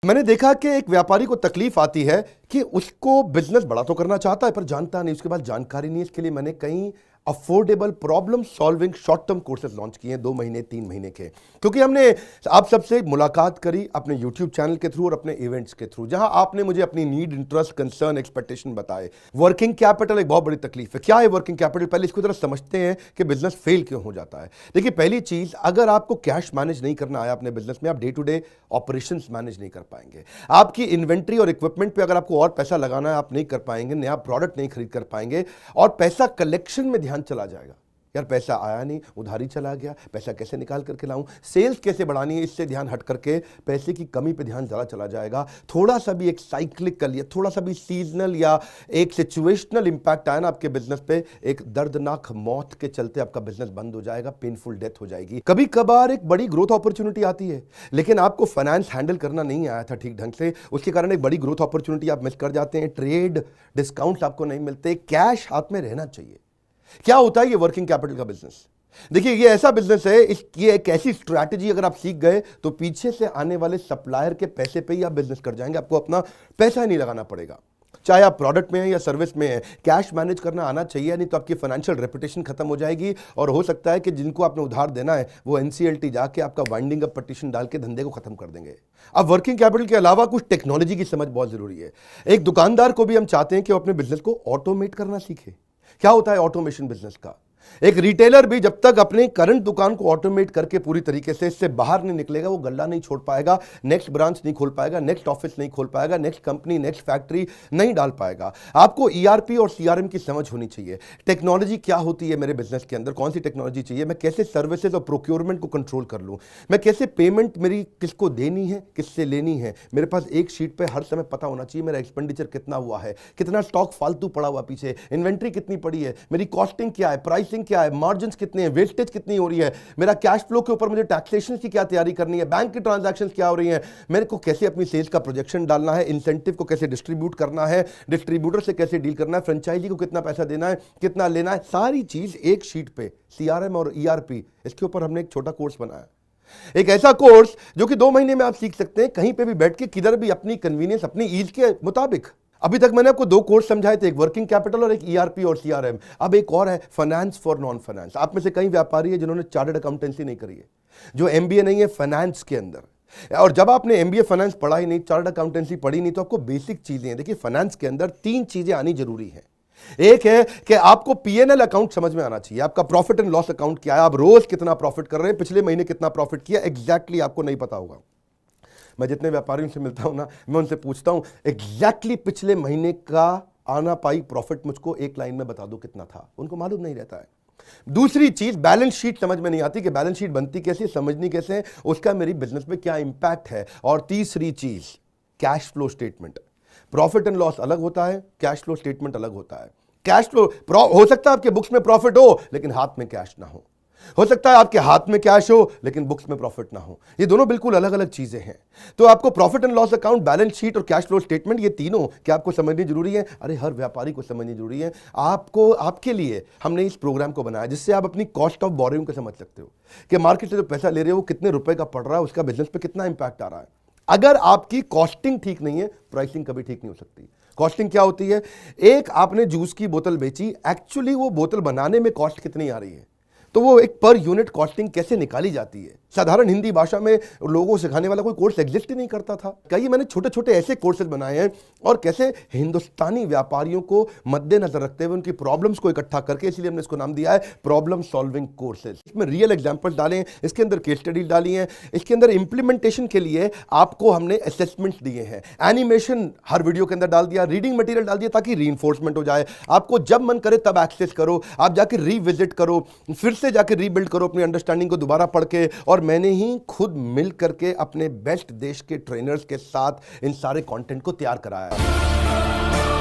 मैंने देखा कि एक व्यापारी को तकलीफ आती है कि उसको बिजनेस बड़ा तो करना चाहता है पर जानता नहीं, उसके पास जानकारी नहीं है। इसके लिए मैंने कई affordable problem solving short term courses launch किए हैं 2 महीने 3 महीने के, क्योंकि हमने आप सबसे मुलाकात करी अपने यूट्यूब चैनल के थ्रू और अपने इवेंट्स के थ्रू, जहां आपने मुझे अपनी नीड, इंटरेस्ट, कंसर्न, एक्सपेक्टेशन बताए। वर्किंग कैपिटल एक बहुत बड़ी तकलीफ है। क्या है वर्किंग कैपिटल? पहले इसको जरा समझते हैं कि बिजनेस फेल क्यों हो जाता है। देखिए, पहली चीज, अगर आपको कैश मैनेज नहीं करना आया अपने बिजनेस में, आप day to day operations manage नहीं कर पाएंगे। आपकी इन्वेंट्री और इक्विपमेंट पे अगर आपको और पैसा लगाना है, आप नहीं कर पाएंगे, नया प्रोडक्ट नहीं खरीद कर पाएंगे, और पैसा कलेक्शन में ध्यान चला जाएगा। यार पैसा आया नहीं, उधारी चला गया, पैसा कैसे निकाल करके लाऊं, सेल्स कैसे बढ़ानी है, इससे ध्यान हट करके पैसे की कमी पे ध्यान ज़्यादा चला जाएगा। थोड़ा सा भी एक साइक्लिकल या थोड़ा सा भी सीजनल या एक सिचुएशनल इंपैक्ट आया ना आपके बिजनेस पे, एक दर्दनाक मौत के चलते आपका बिजनेस बंद हो जाएगा, पेनफुल डेथ हो जाएगी। कभी कभार एक बड़ी ग्रोथ अपॉर्चुनिटी आती है, लेकिन आपको फाइनेंस हैंडल करना नहीं आया था ठीक ढंग से, उसके कारण एक बड़ी ग्रोथ अपॉर्चुनिटी आप मिस कर जाते हैं। ट्रेड डिस्काउंट्स आपको नहीं मिलते, कैश हाथ में रहना चाहिए। क्या होता है ये वर्किंग कैपिटल का बिजनेस? देखिए, ये ऐसा बिजनेस है, ये एक ऐसी स्ट्रैटेजी अगर आप सीख गए तो पीछे से आने वाले सप्लायर के पैसे पे ही आप बिजनेस कर जाएंगे। आपको अपना पैसा ही नहीं लगाना पड़ेगा, चाहे आप प्रोडक्ट में है या सर्विस में है। कैश मैनेज करना आना चाहिए, नहीं तो आपकी फाइनेंशियल रेपुटेशन खत्म हो जाएगी, और हो सकता है कि जिनको आपने उधार देना है वो एनसीएलटी जाके आपका वाइंडिंग अप पटिशन डाल के धंधे को खत्म कर देंगे। अब वर्किंग कैपिटल के अलावा कुछ टेक्नोलॉजी की समझ बहुत जरूरी है। एक दुकानदार को भी हम चाहते हैं कि वो अपने बिजनेस को ऑटोमेट करना सीखे। क्या होता है ऑटोमेशन बिजनेस का? एक रिटेलर भी जब तक अपने करंट दुकान को ऑटोमेट करके पूरी तरीके से इससे बाहर नहीं निकलेगा, वो गल्ला नहीं छोड़ पाएगा, नेक्स्ट ब्रांच नहीं खोल पाएगा, नेक्स्ट ऑफिस नहीं खोल पाएगा, नेक्स्ट कंपनी, नेक्स्ट फैक्ट्री नहीं डाल पाएगा। आपको ईआरपी और सीआरएम की समझ होनी चाहिए। टेक्नोलॉजी क्या होती है मेरे बिजनेस के अंदर, कौन सी टेक्नोलॉजी चाहिए, मैं कैसे सर्विसेज और प्रोक्योरमेंट को कंट्रोल कर लूं, मैं कैसे पेमेंट मेरी किसको देनी है, किससे लेनी है। मेरे पास एक शीट पे हर समय पता होना चाहिए मेरा एक्सपेंडिचर कितना हुआ है, कितना स्टॉक फालतू पड़ा हुआ पीछे, इन्वेंट्री कितनी पड़ी है, मेरी कॉस्टिंग क्या है, प्राइसिंग क्या है, मार्जिन कितने हैं, वेस्टेज कितनी हो रही है, मेरा कैश फ्लो के ऊपर मुझे टैक्सेशन की क्या तैयारी करनी है, बैंक की ट्रांजैक्शंस क्या हो रही हैं, मेरे को कैसे अपनी सेल्स का प्रोजेक्शन डालना है, इंसेंटिव को कैसे डिस्ट्रीब्यूट करना है, डिस्ट्रीब्यूटर से कैसे डील करना है, फ्रेंचाइजी को कितना पैसा देना है, कितना लेना है, सारी चीज एक शीट पे, सीआरएम और ईआरपी, इसके ऊपर हमने एक छोटा कोर्स बनाया। एक ऐसा कोर्स जो कि 2 महीने में आप सीख सकते हैं, कहीं पे भी बैठ के, किधर भी, अपनी कन्वीनियंस, अपनी ईज के मुताबिक। अभी तक मैंने आपको 2 कोर्स समझाए थे, एक वर्किंग कैपिटल और एक ईआरपी और सीआरएम। अब एक और है, फाइनेंस फॉर नॉन फाइनेंस। आप में से कई व्यापारी है जिन्होंने चार्टर्ड अकाउंटेंसी नहीं करी है, जो एमबीए नहीं है फाइनेंस के अंदर। और जब आपने एमबीए फाइनेंस पढ़ा ही नहीं, चार्टर्ड अकाउंटेंसी पढ़ी नहीं, तो आपको बेसिक चीजें हैं। देखिए, फाइनेंस के अंदर 3 चीजें आनी जरूरी है। एक है कि आपको पीएनएल अकाउंट समझ में आना चाहिए, आपका प्रॉफिट एंड लॉस अकाउंट क्या है, आप रोज कितना प्रॉफिट कर रहे हैं, पिछले महीने कितना प्रॉफिट किया, एग्जैक्टली आपको नहीं पता होगा। मैं जितने व्यापारियों से मिलता हूं ना, मैं उनसे पूछता हूं एग्जैक्टली पिछले महीने का आना पाई प्रॉफिट मुझको एक लाइन में बता दो कितना था, उनको मालूम नहीं रहता है। दूसरी चीज, बैलेंस शीट समझ में नहीं आती कि बैलेंस शीट बनती कैसे, समझनी कैसे, उसका मेरी बिजनेस में क्या इंपैक्ट है। और तीसरी चीज, cash flow statement. Profit and loss अलग होता है, कैश फ्लो स्टेटमेंट अलग होता है। कैश फ्लो हो सकता है आपके बुक्स में प्रॉफिट हो लेकिन हाथ में कैश ना हो सकता है आपके हाथ में कैश हो लेकिन बुक्स में प्रॉफिट ना हो। ये दोनों बिल्कुल अलग अलग चीजें हैं। तो आपको profit and loss account, balance sheet और कैश फ्लो स्टेटमेंट, ये तीनों क्या आपको समझनी जरूरी है? अरे हर व्यापारी को समझनी जरूरी है। आपको, आपके लिए हमने इस प्रोग्राम को बनाया जिससे आप अपनी कॉस्ट ऑफ बोरोइंग को समझ सकते हो कि मार्केट से जो पैसा ले रहे हो वो कितने रुपए का पड़ रहा है, उसका बिजनेस पे कितना इंपैक्ट आ रहा है। अगर आपकी कॉस्टिंग ठीक नहीं है, प्राइसिंग कभी ठीक नहीं हो सकती। कॉस्टिंग क्या होती है? एक आपने जूस की बोतल बेची, एक्चुअली वो बोतल बनाने में कॉस्ट कितनी आ रही है, तो वो एक पर यूनिट कॉस्टिंग कैसे निकाली जाती है। साधारण हिंदी भाषा में लोगों को सिखाने वाला कोई कोर्स एग्जिस्ट ही नहीं करता था। कई मैंने छोटे छोटे ऐसे कोर्सेज बनाए हैं, और कैसे हिंदुस्तानी व्यापारियों को मद्देनजर रखते हुए उनकी प्रॉब्लम्स को इकट्ठा करके, इसलिए हमने इसको नाम दिया है प्रॉब्लम सॉल्विंग कोर्सेज। इसमें रियल एग्जांपल्स डाले हैं, इसके अंदर केस स्टडी डाली हैं, इसके अंदर इंप्लीमेंटेशन के लिए आपको हमने असेसमेंट्स दिए हैं, एनिमेशन हर वीडियो के अंदर डाल दिया, रीडिंग मटेरियल डाल दिया ताकि रीइंफोर्समेंट हो जाए। आपको जब मन करे तब एक्सेस करो, आप जाके रीविजिट करो, फिर से जाके रीबिल्ड करो अपनी अंडरस्टैंडिंग को दोबारा पढ़ के। और मैंने ही खुद मिल करके अपने बेस्ट देश के ट्रेनर्स के साथ इन सारे कंटेंट को तैयार कराया है।